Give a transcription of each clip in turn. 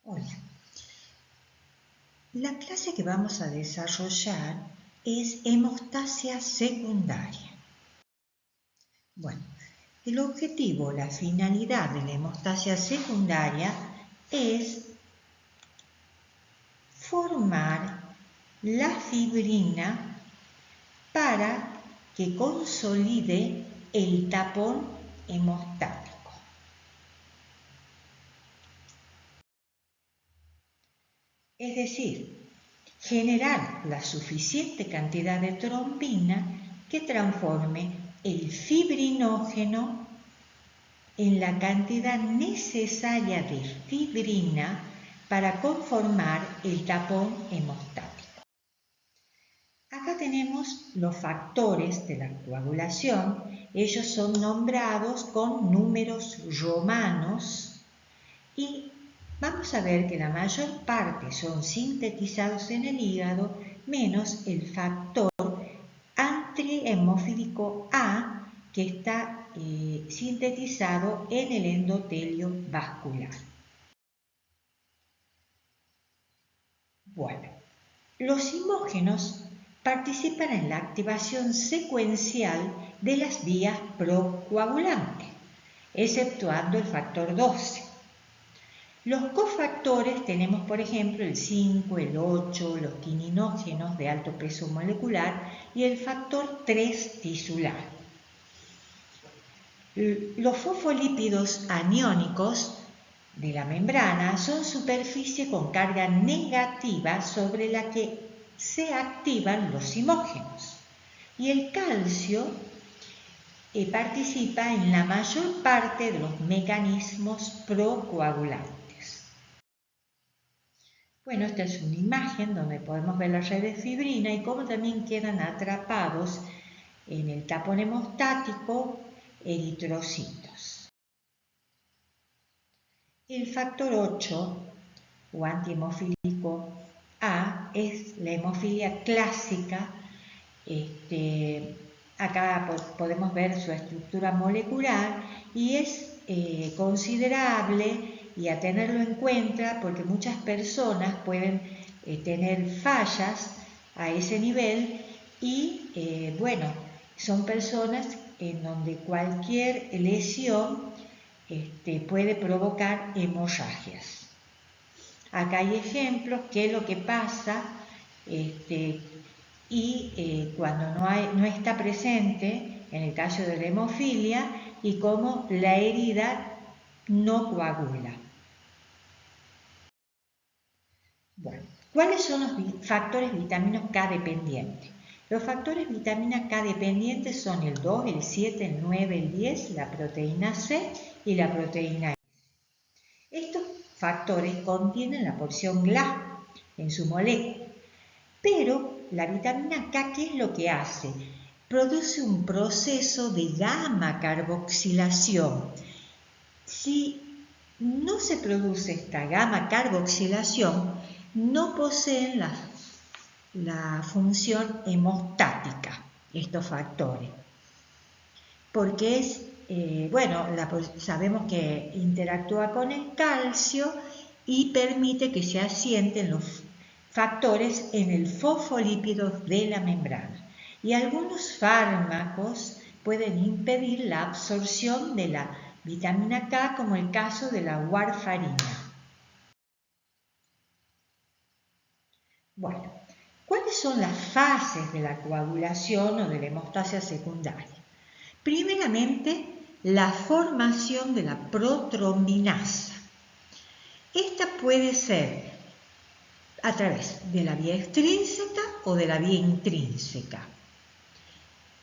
Hola. La clase que vamos a desarrollar es hemostasia secundaria. Bueno, el objetivo, la finalidad de la hemostasia secundaria es formar la fibrina para que consolide el tapón hemostático. Es decir, generar la suficiente cantidad de trombina que transforme el fibrinógeno en la cantidad necesaria de fibrina para conformar el tapón hemostático. Acá tenemos los factores de la coagulación. Ellos son nombrados con números romanos y vamos a ver que la mayor parte son sintetizados en el hígado, menos el factor anti-hemofílico A, que está sintetizado en el endotelio vascular. Bueno, los imógenos participan en la activación secuencial de las vías procoagulantes, exceptuando el factor 12. Los cofactores tenemos, por ejemplo, el 5, el 8, los quininógenos de alto peso molecular y el factor 3 tisular. Los fosfolípidos aniónicos de la membrana son superficie con carga negativa sobre la que se activan los imógenos. Y el calcio participa en la mayor parte de los mecanismos procoagulantes. Bueno, esta es una imagen donde podemos ver las redes de fibrina y cómo también quedan atrapados en el tapón hemostático eritrocitos. El factor 8 o antihemofílico A es la hemofilia clásica. Acá podemos ver su estructura molecular y es considerable y a tenerlo en cuenta porque muchas personas pueden tener fallas a ese nivel y bueno, son personas en donde cualquier lesión puede provocar hemorragias. Acá hay ejemplos qué es lo que pasa cuando no está presente en el caso de la hemofilia y cómo la herida no coagula. Bueno, ¿cuáles son los factores vitaminos K dependientes? Los factores vitamina K dependientes son el 2, el 7, el 9, el 10, la proteína C y la proteína E. Estos factores contienen la porción GLA en su molécula, pero la vitamina K, ¿qué es lo que hace? Produce un proceso de gamma carboxilación. Si no se produce esta gamma carboxilación, no poseen la función hemostática, estos factores, porque sabemos que interactúa con el calcio y permite que se asienten los factores en el fosfolípido de la membrana. Y algunos fármacos pueden impedir la absorción de la vitamina K, como el caso de la warfarina. Bueno, ¿cuáles son las fases de la coagulación o de la hemostasia secundaria? Primeramente, la formación de la protrombinasa. Esta puede ser a través de la vía extrínseca o de la vía intrínseca.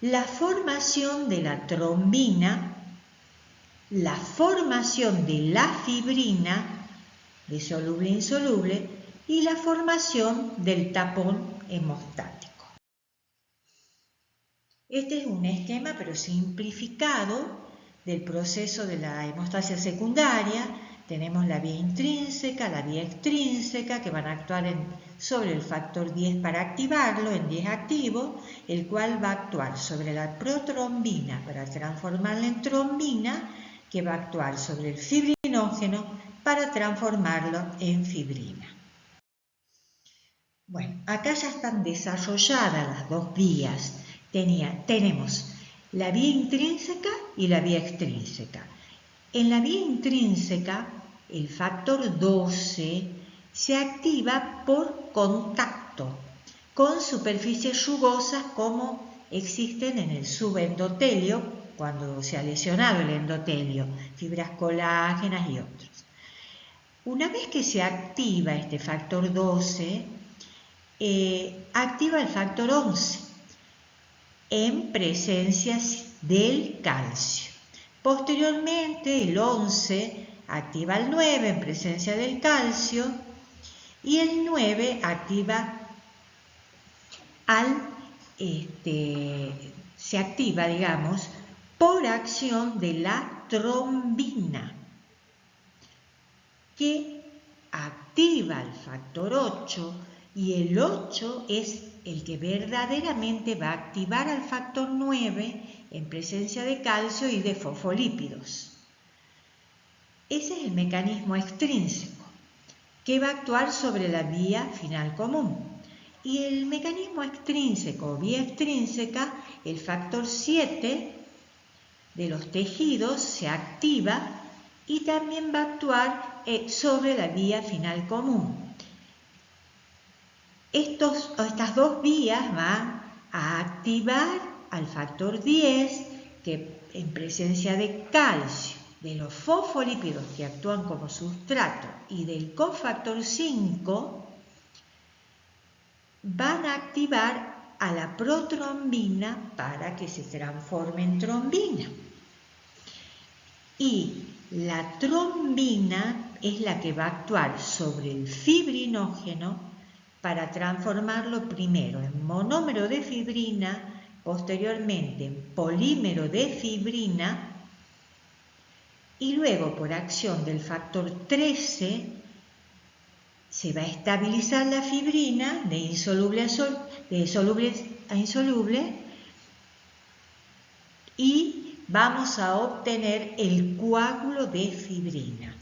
La formación de la trombina, la formación de la fibrina, de soluble a insoluble, y la formación del tapón hemostático. Este es un esquema pero simplificado del proceso de la hemostasia secundaria. Tenemos la vía intrínseca, la vía extrínseca, que van a actuar sobre el factor 10 para activarlo en 10 activo, el cual va a actuar sobre la protrombina para transformarla en trombina, que va a actuar sobre el fibrinógeno para transformarlo en fibrina. Bueno, acá ya están desarrolladas las dos vías. Tenemos la vía intrínseca y la vía extrínseca. En la vía intrínseca, el factor 12 se activa por contacto con superficies rugosas como existen en el subendotelio, cuando se ha lesionado el endotelio, fibras colágenas y otros. Una vez que se activa este factor 12, activa el factor 11 en presencia del calcio. Posteriormente, el 11 activa el 9 en presencia del calcio y el 9 activa se activa, digamos, por acción de la trombina, que activa el factor 8, y el 8 es el que verdaderamente va a activar al factor 9 en presencia de calcio y de fosfolípidos. Ese es el mecanismo extrínseco, que va a actuar sobre la vía final común. Y el mecanismo extrínseco o vía extrínseca, el factor 7 de los tejidos se activa y también va a actuar sobre la vía final común. Estas dos vías van a activar al factor 10, que en presencia de calcio, de los fosfolípidos que actúan como sustrato y del cofactor 5, van a activar a la protrombina para que se transforme en trombina. Y la trombina es la que va a actuar sobre el fibrinógeno para transformarlo primero en monómero de fibrina, posteriormente en polímero de fibrina, y luego por acción del factor 13 se va a estabilizar la fibrina de soluble a insoluble y vamos a obtener el coágulo de fibrina.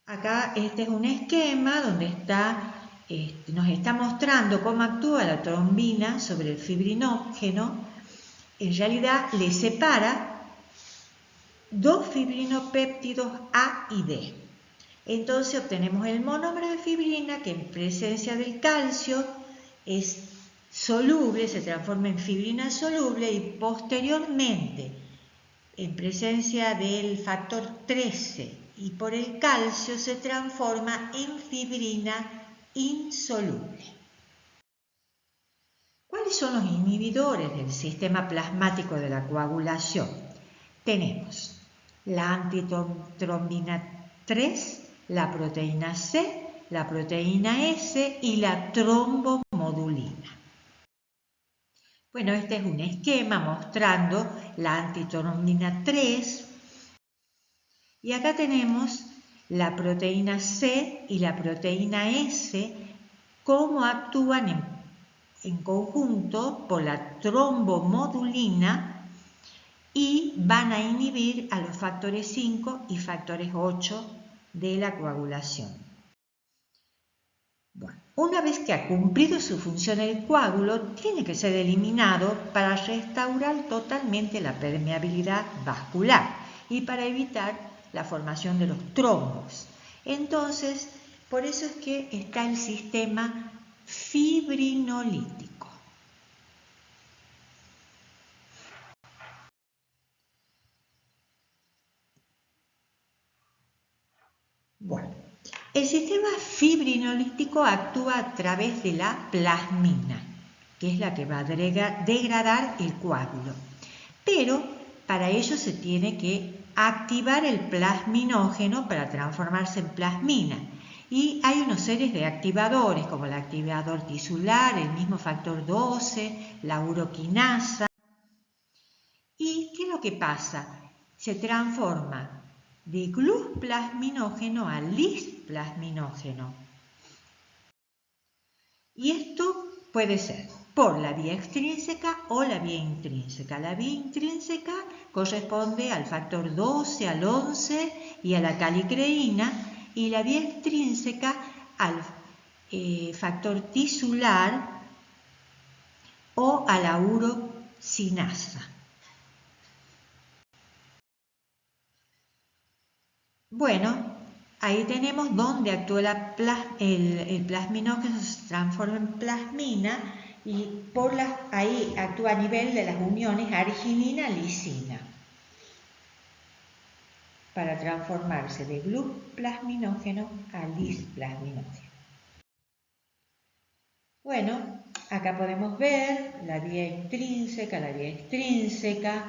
Acá este es un esquema donde nos está mostrando cómo actúa la trombina sobre el fibrinógeno. En realidad le separa dos fibrinopéptidos A y D. Entonces obtenemos el monómero de fibrina, que en presencia del calcio es soluble, se transforma en fibrina soluble, y posteriormente en presencia del factor 13 y por el calcio se transforma en fibrina insoluble. ¿Cuáles son los inhibidores del sistema plasmático de la coagulación? Tenemos la antitrombina 3, la proteína C, la proteína S y la trombomodulina. Bueno, este es un esquema mostrando la antitrombina 3 y acá tenemos la proteína C y la proteína S, cómo actúan en conjunto por la trombomodulina y van a inhibir a los factores 5 y factores 8 de la coagulación. Bueno, una vez que ha cumplido su función el coágulo, tiene que ser eliminado para restaurar totalmente la permeabilidad vascular y para evitar la formación de los trombos. Entonces, por eso es que está el sistema fibrinolítico. Bueno, el sistema fibrinolítico actúa a través de la plasmina, que es la que va a degradar el coágulo. Pero para ello se tiene que activar el plasminógeno para transformarse en plasmina. Y hay unos series de activadores, como el activador tisular, el mismo factor 12, la uroquinasa. ¿Y qué es lo que pasa? Se transforma de glusplasminógeno a lisplasminógeno. Y esto puede ser por la vía extrínseca o la vía intrínseca. La vía intrínseca corresponde al factor 12, al 11 y a la calicreína, y la vía extrínseca al factor tisular o a la urosinasa. Bueno, ahí tenemos dónde actúa el plasminógeno, se transforma en plasmina y ahí actúa a nivel de las uniones arginina-lisina para transformarse de glucoplasminógeno a lisplasminógeno. Bueno, acá podemos ver la vía intrínseca, la vía extrínseca,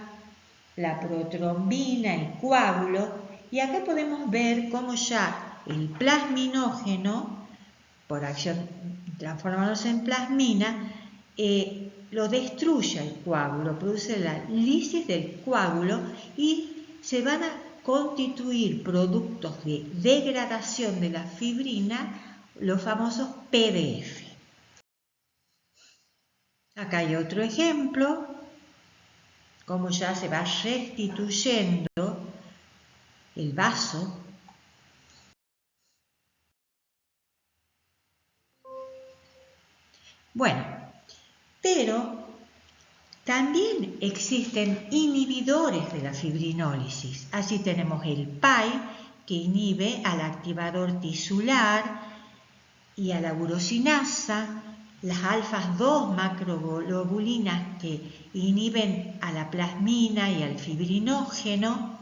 la protrombina, el coágulo, y acá podemos ver cómo ya el plasminógeno, por acción transformándose en plasmina, lo destruye el coágulo, produce la lisis del coágulo y se van a constituir productos de degradación de la fibrina, los famosos PDF. Acá hay otro ejemplo, cómo ya se va restituyendo el vaso. Bueno, pero también existen inhibidores de la fibrinólisis. Así tenemos el PAI, que inhibe al activador tisular y a la urosinasa, las alfas 2 macroglobulinas que inhiben a la plasmina y al fibrinógeno,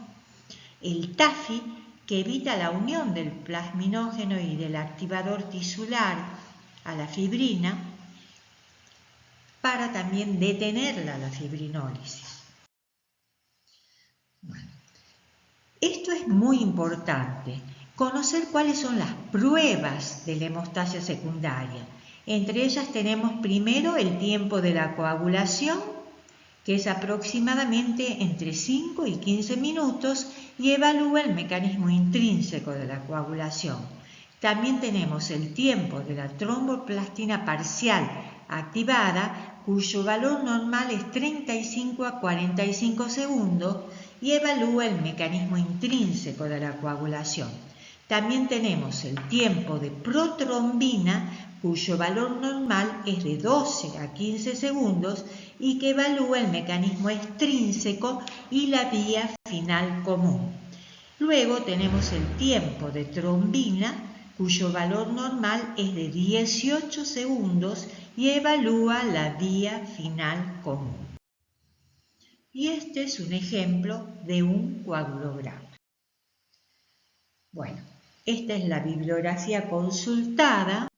el TAFI, que evita la unión del plasminógeno y del activador tisular a la fibrina, para también detenerla, la fibrinólisis. Bueno, esto es muy importante, conocer cuáles son las pruebas de la hemostasia secundaria. Entre ellas tenemos primero el tiempo de la coagulación, que es aproximadamente entre 5 y 15 minutos, y evalúa el mecanismo intrínseco de la coagulación. También tenemos el tiempo de la tromboplastina parcial activada, cuyo valor normal es 35 a 45 segundos, y evalúa el mecanismo intrínseco de la coagulación. También tenemos el tiempo de protrombina, cuyo valor normal es de 12 a 15 segundos y que evalúa el mecanismo extrínseco y la vía final común. Luego tenemos el tiempo de trombina, cuyo valor normal es de 18 segundos y evalúa la vía final común. Y este es un ejemplo de un coagulograma. Bueno, esta es la bibliografía consultada.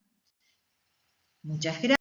Muchas gracias.